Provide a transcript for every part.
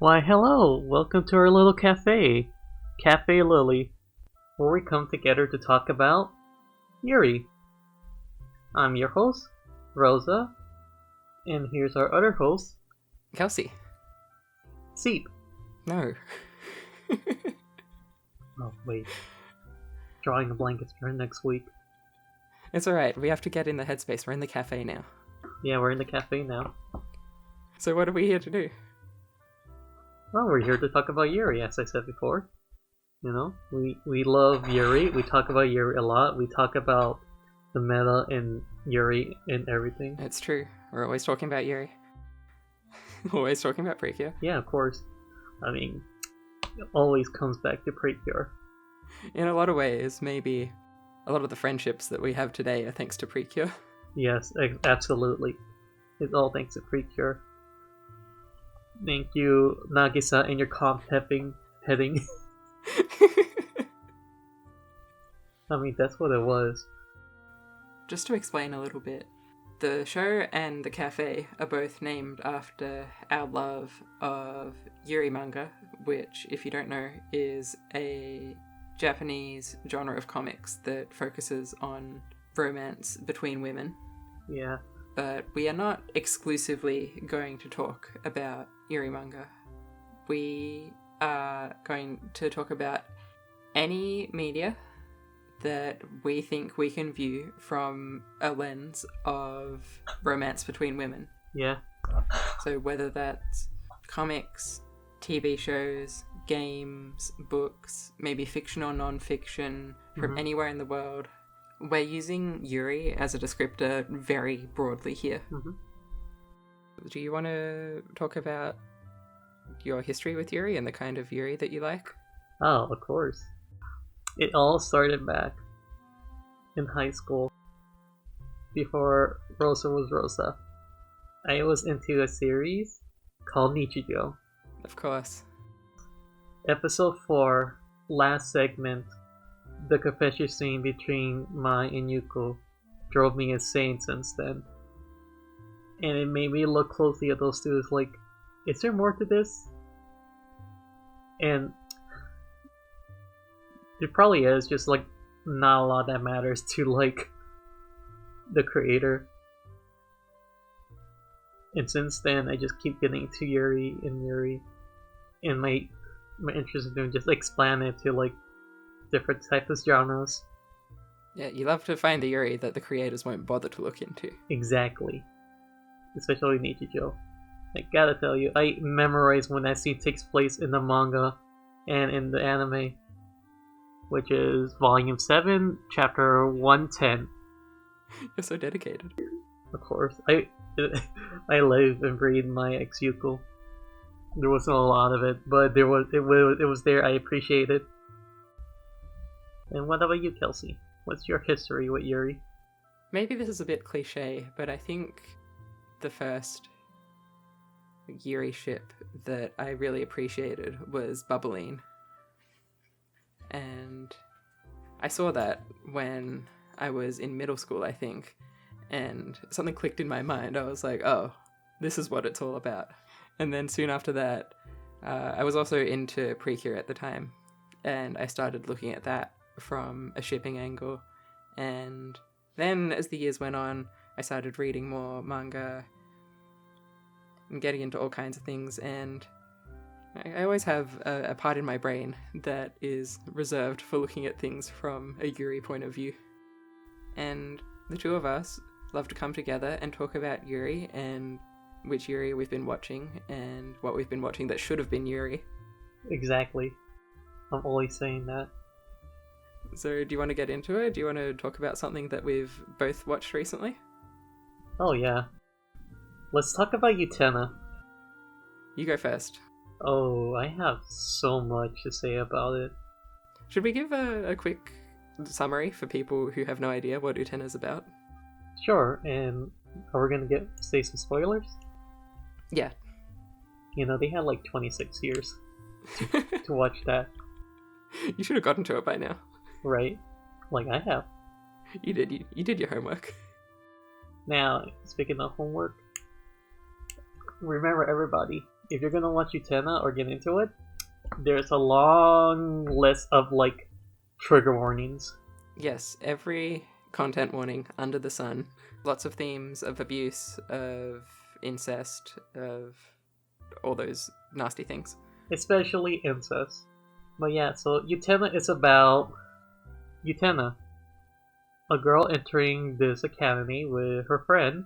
Why, hello! Welcome to our little cafe, Cafe Lily, where we come together to talk about Yuri. I'm your host, Rosa, and here's our other host, Kelsey. Seep. No. Oh, wait. Drawing a blanket's turn next week. It's alright, we have to get in the headspace. We're in the cafe now. Yeah, we're in the cafe now. So what are we here to do? Well, we're here to talk about Yuri, as I said before. You know, we love Yuri. We talk about Yuri a lot. We talk about the meta in Yuri and everything. It's true. We're always talking about Yuri. Always talking about Precure. Yeah, of course. I mean, it always comes back to Precure. In a lot of ways, maybe a lot of the friendships that we have today are thanks to Precure. Yes, absolutely. It's all thanks to Precure. Thank you, Nagisa, and your comp heading. I mean, that's what it was. Just to explain a little bit, the show and the cafe are both named after our love of Yuri manga, which, if you don't know, is a Japanese genre of comics that focuses on romance between women. Yeah. But we are not exclusively going to talk about Yuri manga. We are going to talk about any media that we think we can view from a lens of romance between women. Yeah. So whether that's comics, TV shows, games, books, maybe fiction or non-fiction, from anywhere in the world. We're using Yuri as a descriptor very broadly here. Do you want to talk about your history with Yuri and the kind of Yuri that you like? Oh, of course. It all started back in high school, before Rosa was Rosa. I was into a series called Nichijou. Of course. Episode 4, last segment, the confession scene between Mai and Yuko drove me insane since then. And it made me look closely at those two. It's like, is there more to this? And there probably is, just like not a lot that matters to like the creator. And since then, I just keep getting to Yuri, and my interest in doing just expand it to like different types of genres. Yeah, you love to find the Yuri that the creators won't bother to look into. Exactly. Especially Nichijou. I gotta tell you, I memorize when that scene takes place in the manga and in the anime, which is Volume 7, Chapter 110. You're so dedicated. Of course. I live and breathe my ex Yuko. There wasn't a lot of it, but it was there. I appreciate it. And what about you, Kelsey? What's your history with Yuri? Maybe this is a bit cliche, but I think the first Yuri ship that I really appreciated was Bubbline. And I saw that when I was in middle school, I think, and something clicked in my mind. I was like, oh, this is what it's all about. And then soon after that, I was also into Precure at the time, and I started looking at that from a shipping angle. And then as the years went on, I started reading more manga and getting into all kinds of things, and I always have a part in my brain that is reserved for looking at things from a Yuri point of view. And the two of us love to come together and talk about Yuri and which Yuri we've been watching and what we've been watching that should have been Yuri. Exactly. I'm always saying that. So do you want to get into it? Do you want to talk about something that we've both watched recently? Oh yeah. Let's talk about Utena. You go first. Oh, I have so much to say about it. Should we give a quick summary for people who have no idea what Utena is about? Sure, and are we gonna say some spoilers? Yeah. You know, they had like 26 years to watch that. You should have gotten to it by now. Right? Like I have. You did. You did your homework. Now, speaking of homework, remember everybody, if you're gonna watch Utena or get into it, there's a long list of like trigger warnings. Yes, every content warning under the sun. Lots of themes of abuse, of incest, of all those nasty things. Especially incest. But yeah, so Utena is about Utena, a girl entering this academy with her friend,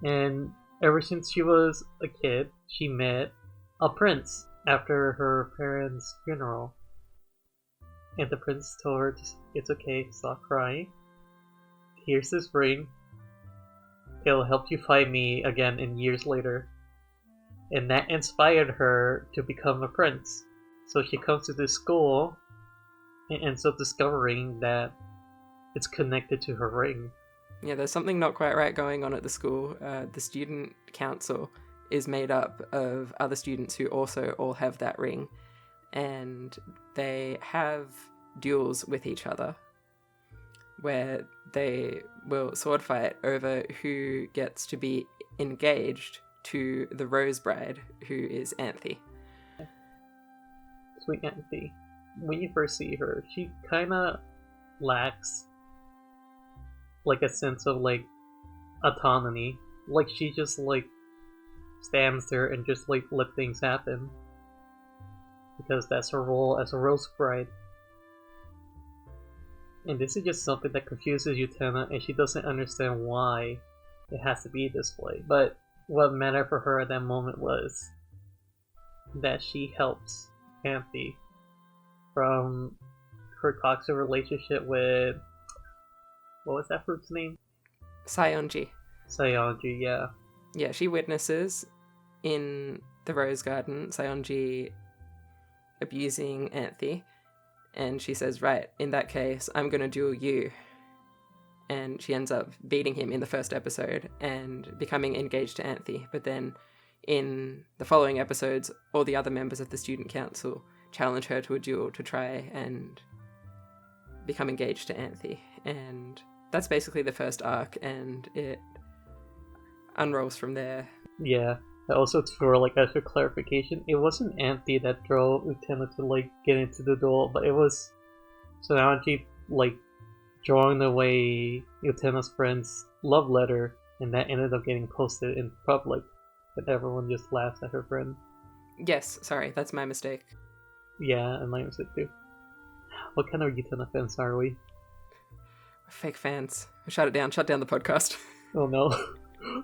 and ever since she was a kid, she met a prince after her parents' funeral. And the prince told her, it's okay, stop crying. Here's this ring. It'll help you find me again in years later. And that inspired her to become a prince. So she comes to this school and ends up discovering that it's connected to her ring. Yeah, there's something not quite right going on at the school. The student council is made up of other students who also all have that ring. And they have duels with each other where they will sword fight over who gets to be engaged to the Rose Bride, who is Anthe. Sweet Anthe. When you first see her, she kinda lacks like a sense of like autonomy. Like she just like stands there and just like let things happen. Because that's her role as a Rose Bride. And this is just something that confuses Utena, and she doesn't understand why it has to be this way. But what mattered for her at that moment was that she helps Anthe from her toxic relationship with, what was that fruit's name? Sayonji. Sayonji, yeah. Yeah, she witnesses in the Rose Garden Sayonji abusing Anthe, and she says, right, in that case, I'm gonna duel you. And she ends up beating him in the first episode and becoming engaged to Anthe. But then in the following episodes, all the other members of the student council challenge her to a duel to try and become engaged to Anthe. And that's basically the first arc, and it unrolls from there. Yeah. Also, for like extra clarification, it wasn't Anthe that drove Utena to like get into the duel, but it was Sayonji like drawing away Utena's friend's love letter, and that ended up getting posted in public, and everyone just laughs at her friend. Yes, sorry, that's my mistake. Yeah, and my mistake too. What kind of Utena fans are we? Fake fans. Shut down the podcast. Oh no.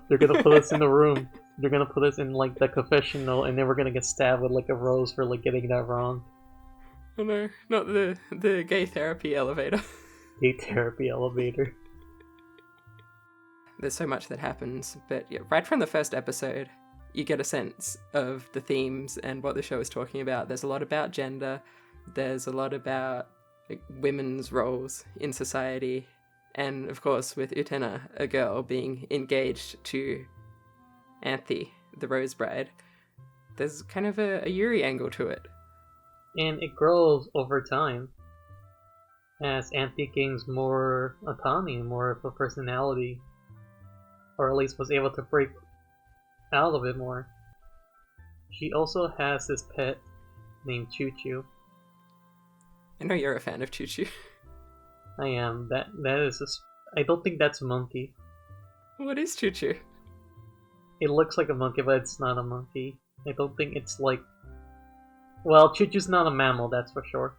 They're gonna put us in the room. They're gonna put us in like the confessional, and then we're gonna get stabbed with like a rose for like getting that wrong. Oh no, not the gay therapy elevator. Gay therapy elevator. There's so much that happens, but yeah, right from the first episode, you get a sense of the themes and what the show is talking about. There's a lot about gender. There's a lot about like, women's roles in society. And of course, with Utena, a girl being engaged to Anthe, the Rose Bride, there's kind of a Yuri angle to it. And it grows over time as Anthe gains more autonomy and more of a personality, or at least was able to break out of it more. She also has this pet named Choo Choo. I know you're a fan of Choo Choo. I am. That is I don't think that's a monkey. What is Choo Choo? It looks like a monkey, but it's not a monkey. I don't think it's like... Well, Choo Choo's not a mammal, that's for sure.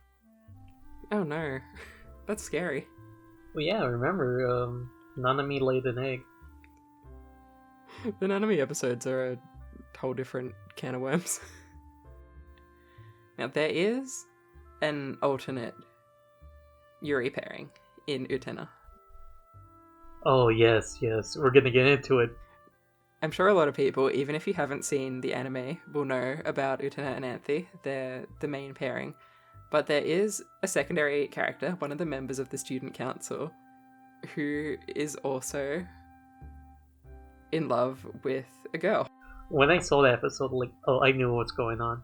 Oh no. That's scary. Well, yeah, remember, Nanami laid an egg. The Nanami episodes are a whole different can of worms. Now, there is an alternate Yuri pairing in Utena. Oh, yes, we're gonna get into it. I'm sure a lot of people, even if you haven't seen the anime, will know about Utena and Anthe. They're the main pairing. But there is a secondary character, one of the members of the student council, who is also in love with a girl. When I saw that episode, like, oh, I knew what's going on.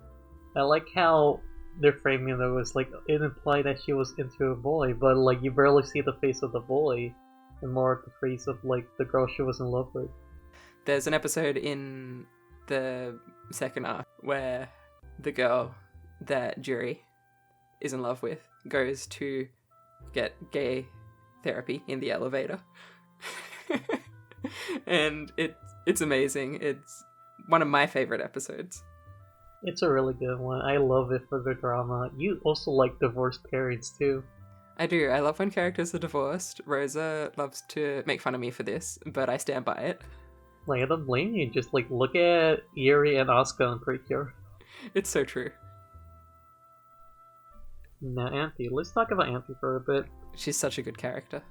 I like how they're framing it was like, it implied that she was into a boy, but like, you barely see the face of the boy, and more the face of like the girl she was in love with. There's an episode in the second arc where the girl that Yuri is in love with goes to get gay therapy in the elevator. And it's amazing. It's one of my favorite episodes. It's a really good one. I love it for the drama. You also like divorced parents too. I do. I love when characters are divorced. Rosa loves to make fun of me for this, but I stand by it. Like, I don't blame you. Just like look at Yuri and Asuka on Precure. It's so true. Now Auntie. Let's talk about Auntie for a bit. She's such a good character.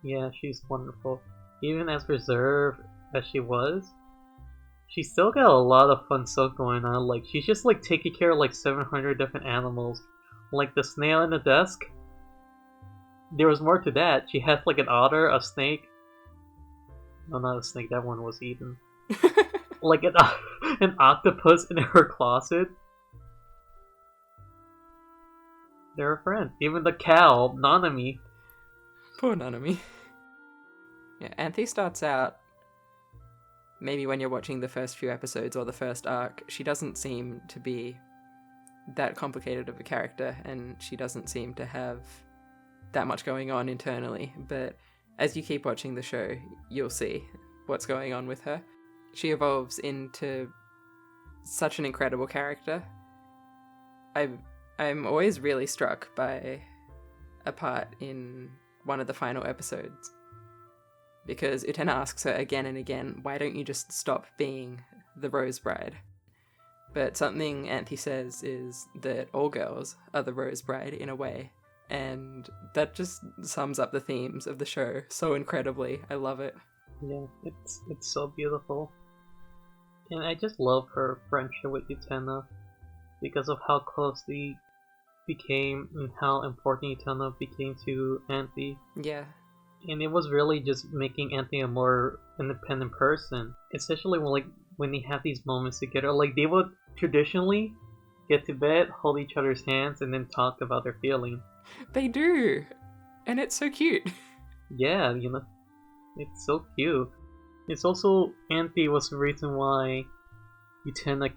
Yeah, she's wonderful. Even as reserved as she was, she still got a lot of fun stuff going on. Like, she's just like taking care of like 700 different animals. Like the snail in the desk. There was more to that. She had like an otter, a snake. No, not a snake. That one was eaten. Like an octopus in her closet. They're a friend. Even the cow, Nanami. Poor Nanami. Yeah, Anthe starts out, maybe when you're watching the first few episodes or the first arc, she doesn't seem to be that complicated of a character, and she doesn't seem to have that much going on internally, but as you keep watching the show, you'll see what's going on with her. She evolves into such an incredible character. I'm always really struck by a part in one of the final episodes, because Utena asks her again and again, why don't you just stop being the Rose Bride? But something Anthe says is that all girls are the Rose Bride in a way, and that just sums up the themes of the show so incredibly. I love it. Yeah, it's so beautiful. And I just love her friendship with Utena because of how close they became and how important Utena became to Anthe. Yeah. And it was really just making Anthe a more independent person. Especially when they have these moments together. Like, they would traditionally get to bed, hold each other's hands, and then talk about their feelings. They do! And it's so cute. Yeah, it's so cute. It's also, Anthe was the reason why Utena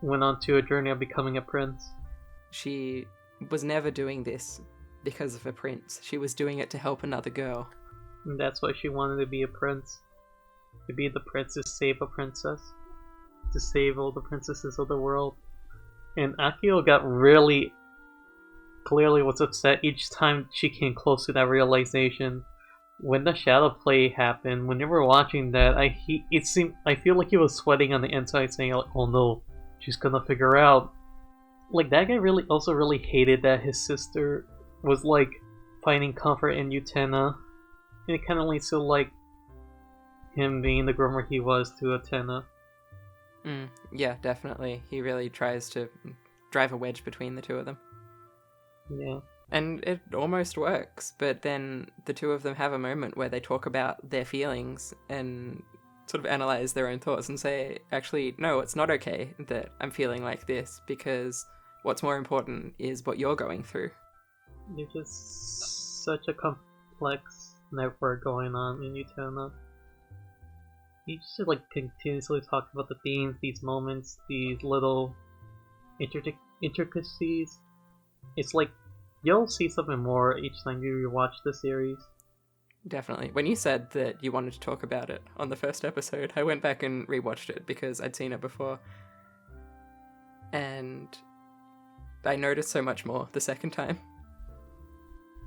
went on to a journey of becoming a prince. She was never doing this because of a prince. She was doing it to help another girl. And that's why she wanted to be a prince. To be the prince, to save a princess. To save all the princesses of the world. And Akio got really clearly was upset each time she came close to that realization. When the shadow play happened, when they were watching that, I feel like he was sweating on the inside, saying like, "Oh no, she's gonna figure out." Like, that guy really hated that his sister was like finding comfort in Utena, and it kind of leads to like him being the groomer he was to Utena. Yeah, definitely. He really tries to drive a wedge between the two of them. Yeah. And it almost works, but then the two of them have a moment where they talk about their feelings and sort of analyze their own thoughts and say, actually, no, it's not okay that I'm feeling like this, because what's more important is what you're going through. There's just such a complex network going on in Utena. You just like continuously talk about the themes, these moments, these little intricacies. It's like you'll see something more each time you rewatch the series. Definitely. When you said that you wanted to talk about it on the first episode, I went back and rewatched it because I'd seen it before. And I noticed so much more the second time.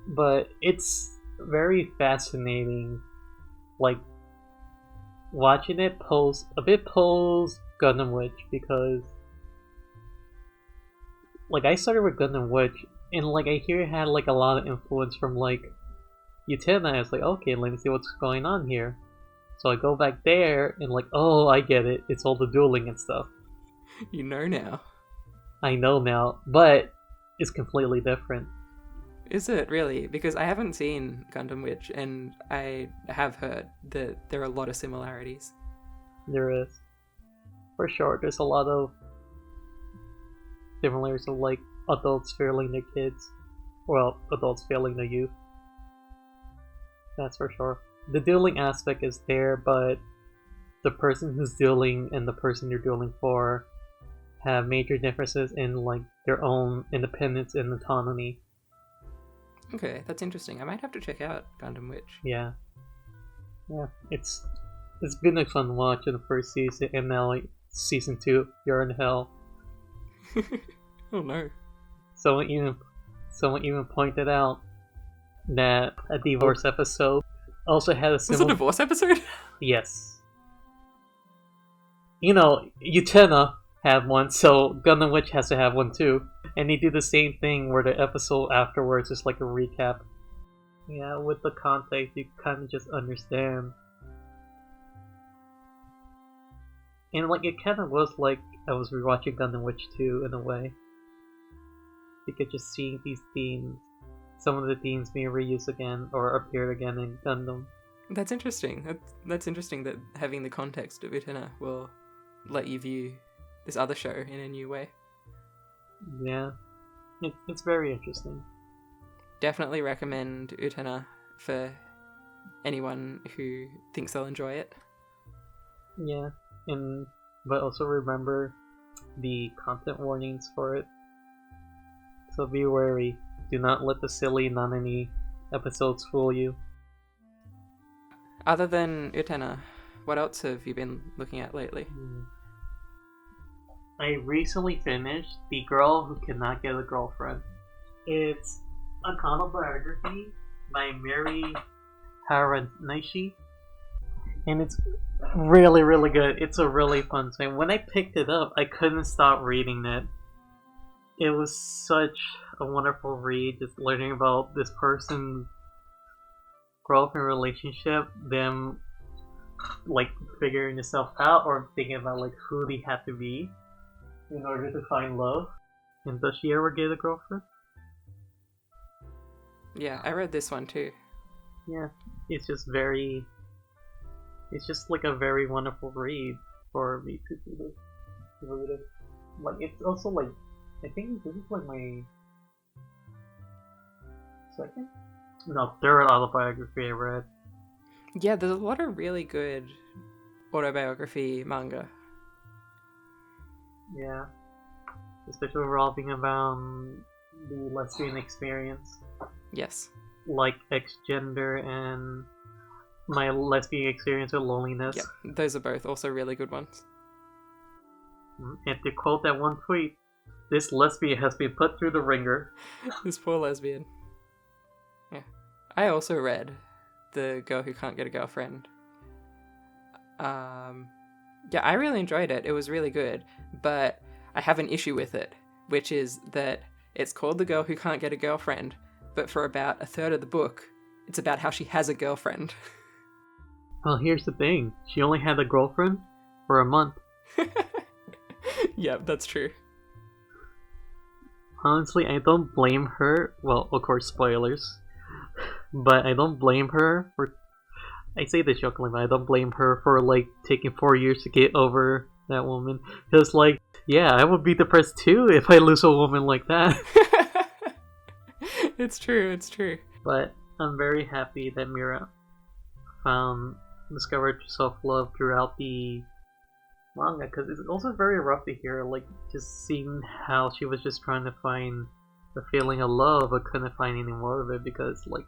But it's very fascinating, like, watching it post Gundam Witch, because like I started with Gundam Witch and like I hear it had like a lot of influence from like Utena. I was like, okay, let me see what's going on here. So I go back there and like, oh, I get it. It's all the dueling and stuff. You know now. I know now, but it's completely different. Is it really? Because I haven't seen Gundam Witch, and I have heard that there are a lot of similarities. There is. For sure, there's a lot of similarities of like adults failing their kids. Well, adults failing their youth. That's for sure. The dueling aspect is there, but the person who's dueling and the person you're dueling for have major differences in like their own independence and autonomy. Okay, that's interesting. I might have to check out Gundam Witch. Yeah, it's been a fun watch in the first season, and now like season 2, you're in hell. Oh no! Someone even pointed out that a divorce episode also had a Was similar. it a divorce episode? Yes. You know, Utena had one, so Gundam Witch has to have one too. And they do the same thing where the episode afterwards is like a recap. Yeah, with the context, you kind of just understand. And like, it kind of was like I was rewatching Gundam Witch 2 in a way. Because just seeing these themes, some of the themes being reused again or appeared again in Gundam. That's interesting. That's interesting that having the context of Utena will let you view this other show in a new way. Yeah, it's very interesting. Definitely recommend Utena for anyone who thinks they'll enjoy it. Yeah, but also remember the content warnings for it. So be wary. Do not let the silly Nanani episodes fool you. Other than Utena, what else have you been looking at lately? I recently finished The Girl Who Cannot Get a Girlfriend. It's an autobiography by Mieri Hiranishi, and it's really, really good. It's a really fun thing. When I picked it up, I couldn't stop reading it. It was such a wonderful read, just learning about this person's girlfriend relationship, them like figuring yourself out or thinking about like who they have to be in order to find love. And does she ever get a girlfriend? Yeah, I read this one too. Yeah, it's just like a very wonderful read for me to read it. Like, it's also like, I think this is like my third autobiography I read. Yeah, there's a lot of really good autobiography manga. Yeah, especially revolving around the lesbian experience. Yes. Like X-Gender and my lesbian experience with loneliness. Yeah, those are both also really good ones. And to quote that one tweet, this lesbian has been put through the ringer. This poor lesbian. Yeah. I also read The Girl Who Can't Get a Girlfriend. Yeah, I really enjoyed it. It was really good. But I have an issue with it, which is that it's called The Girl Who Can't Get a Girlfriend, but for about a third of the book, it's about how she has a girlfriend. Well, here's the thing. She only had a girlfriend for a month. Yeah, that's true. Honestly, I don't blame her. Well, of course, spoilers. But I don't blame her for... I say this jokingly, but I don't blame her for, like, taking 4 years to get over that woman. Because, like, yeah, I would be depressed too if I lose a woman like that. It's true, it's true. But I'm very happy that Mira discovered self-love throughout the manga, because it's also very rough to hear, like, just seeing how she was just trying to find the feeling of love but couldn't find any more of it, because, like,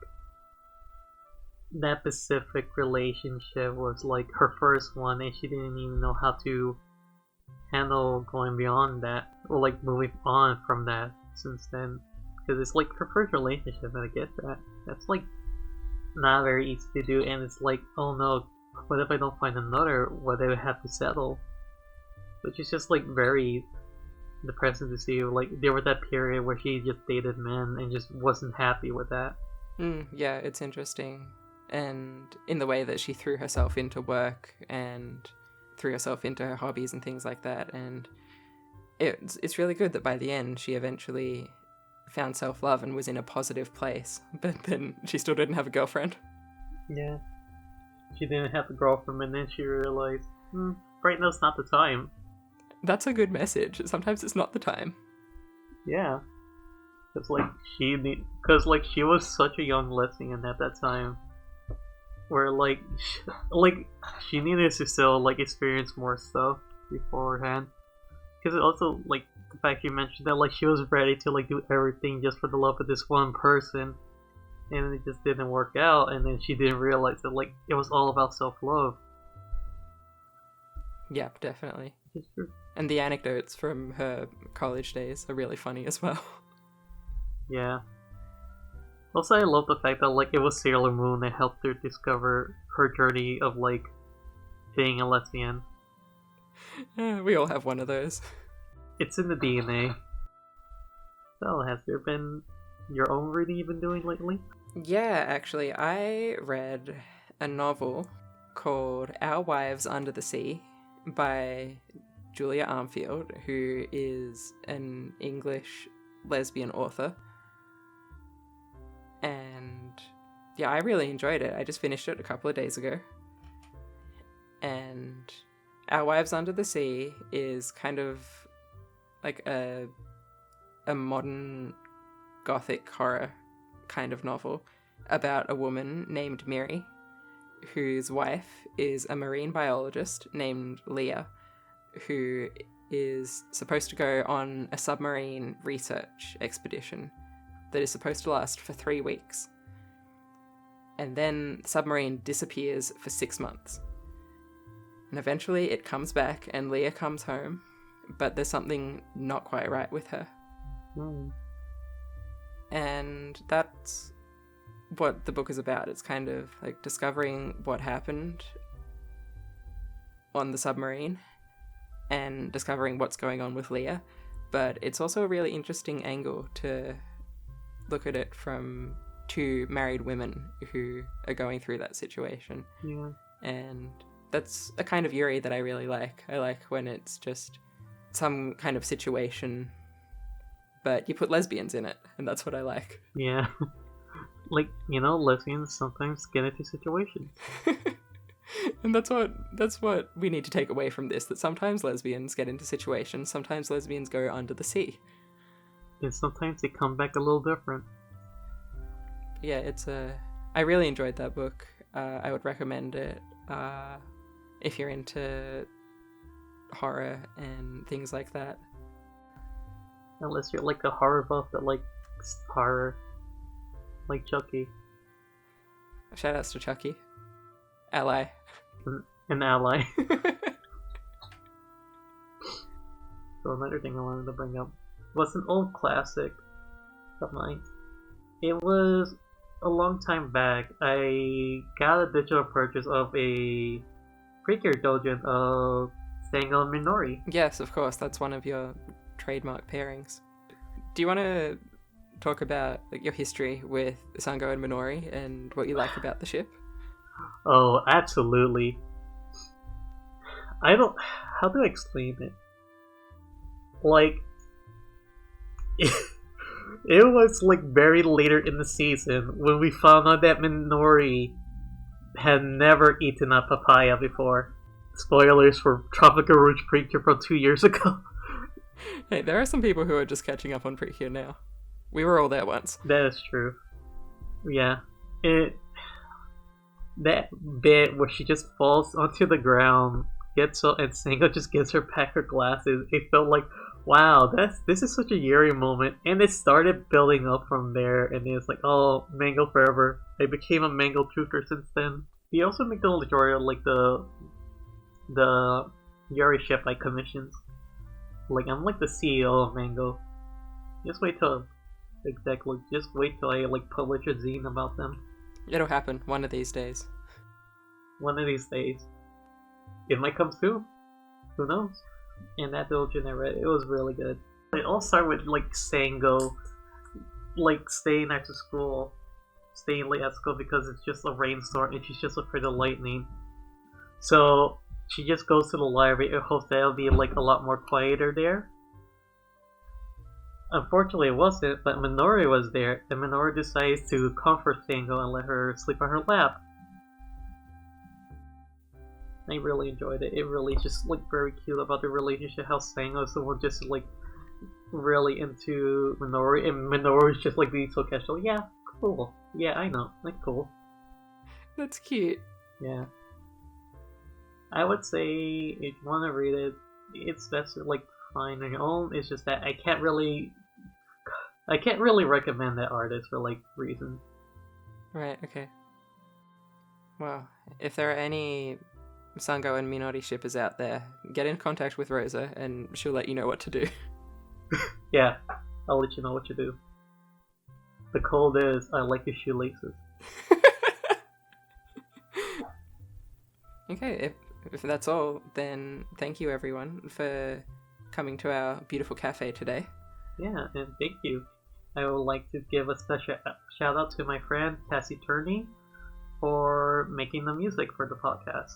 that specific relationship was, like, her first one, and she didn't even know how to handle going beyond that, or, like, moving on from that since then. Because it's, like, her first relationship, and I get that. That's, like, not very easy to do, and it's like, oh no, what if I don't find another? What do I have to settle? Which is just, like, very depressing to see. Like, there was that period where she just dated men and just wasn't happy with that. Yeah, it's interesting. And in the way that she threw herself into work and threw herself into her hobbies and things like that. And it's really good that by the end she eventually found self-love and was in a positive place. But then she still didn't have a girlfriend. Yeah. She didn't have a girlfriend, and then she realized, right now's not the time. That's a good message. Sometimes it's not the time. Yeah. It's like, she was such a young lesbian at that time. where like she needed to still like experience more stuff beforehand. Because it also like the fact you mentioned that like she was ready to like do everything just for the love of this one person, and it just didn't work out, and then she didn't realize that like it was all about self-love. Yep, definitely. It's true. And the anecdotes from her college days are really funny as well. Yeah. Also, I love the fact that like it was Sailor Moon that helped her discover her journey of like being a lesbian. We all have one of those. It's in the DNA. So, has there been your own reading you've been doing lately? Yeah, actually, I read a novel called Our Wives Under the Sea by Julia Armfield, who is an English lesbian author. And yeah, I really enjoyed it. I just finished it a couple of days ago. And Our Wives Under the Sea is kind of like a modern gothic horror kind of novel about a woman named Mieri, whose wife is a marine biologist named Leah, who is supposed to go on a submarine research expedition that is supposed to last for 3 weeks. And then the submarine disappears for 6 months. And eventually it comes back and Leah comes home, but there's something not quite right with her. And that's what the book is about. It's kind of like discovering what happened on the submarine and discovering what's going on with Leah. But it's also a really interesting angle to look at it from 2 married women who are going through that situation. Yeah. And that's a kind of Yuri that I really like. I like when it's just some kind of situation, but you put lesbians in it, and that's what I like. Yeah. Like, you know, lesbians sometimes get into situations. And that's what we need to take away from this, that sometimes lesbians get into situations, sometimes lesbians go under the sea. And sometimes they come back a little different. Yeah, I really enjoyed that book. I would recommend it if you're into horror and things like that. Unless you're like a horror buff that likes horror. Like Chucky. Shoutouts to Chucky. Ally. An ally. So another thing I wanted to bring up was an old classic of mine. It was a long time back. I got a digital purchase of a Precure doujin of Sango and Minori. Yes, of course. That's one of your trademark pairings. Do you want to talk about like your history with Sango and Minori and what you like about the ship? Oh, absolutely. How do I explain it? Like, it was like very later in the season when we found out that Minori had never eaten a papaya before. Spoilers for Tropical Rouge Precure from 2 years ago. Hey, there are some people who are just catching up on Precure now. We were all there once. That is true. Yeah. That bit where she just falls onto the ground, and Sango just gives her back her glasses, it felt like, wow, this is such a Yuri moment. And it started building up from there, and it's like, oh, Mango forever. I became a Mango truther since then. He also make the majority of like the Yuri ship I commissions. Like, I'm like the CEO of Mango. Just wait till I like publish a zine about them. It'll happen one of these days. One of these days. It might come soon. Who knows? And that doujin I read, it was really good. It all started with like Sango like staying late at school because it's just a rainstorm and she's just afraid of lightning. So she just goes to the library and hopes that it'll be like a lot more quieter there. Unfortunately it wasn't, but Minori was there, and Minori decides to comfort Sango and let her sleep on her lap. I really enjoyed it. It really just like very cute about the relationship, how Sango is the one just like really into Minori, and Minori's just like being so casual. Yeah, cool. Yeah, I know. Like, cool. That's cute. Yeah. I would say if you want to read it, that's like fine on your own. It's just that I can't really recommend that artist for like reasons. Right, okay. Well, if there are any Sango and Minori shippers out there, get in contact with Rosa and she'll let you know what to do. Yeah, I'll let you know what to do. The code is I like your shoelaces. Okay, if that's all, then thank you everyone for coming to our beautiful cafe today. Yeah, and thank you. I would like to give a special shout out to my friend Cassie Turney for making the music for the podcast.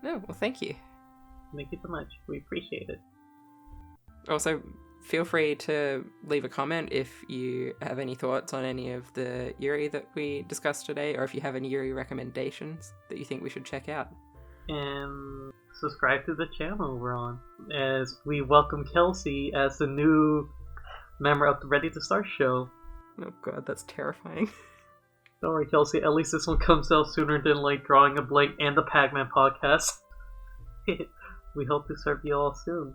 No, well, thank you. Thank you so much. We appreciate it. Also, feel free to leave a comment if you have any thoughts on any of the Yuri that we discussed today, or if you have any Yuri recommendations that you think we should check out. And subscribe to the channel we're on, as we welcome Kelsey as the new member of the Ready to Start show. Oh god, that's terrifying. Don't worry, Kelsey, at least this one comes out sooner than like Drawing a Blank and the Pac-Man podcast. We hope to serve you all soon.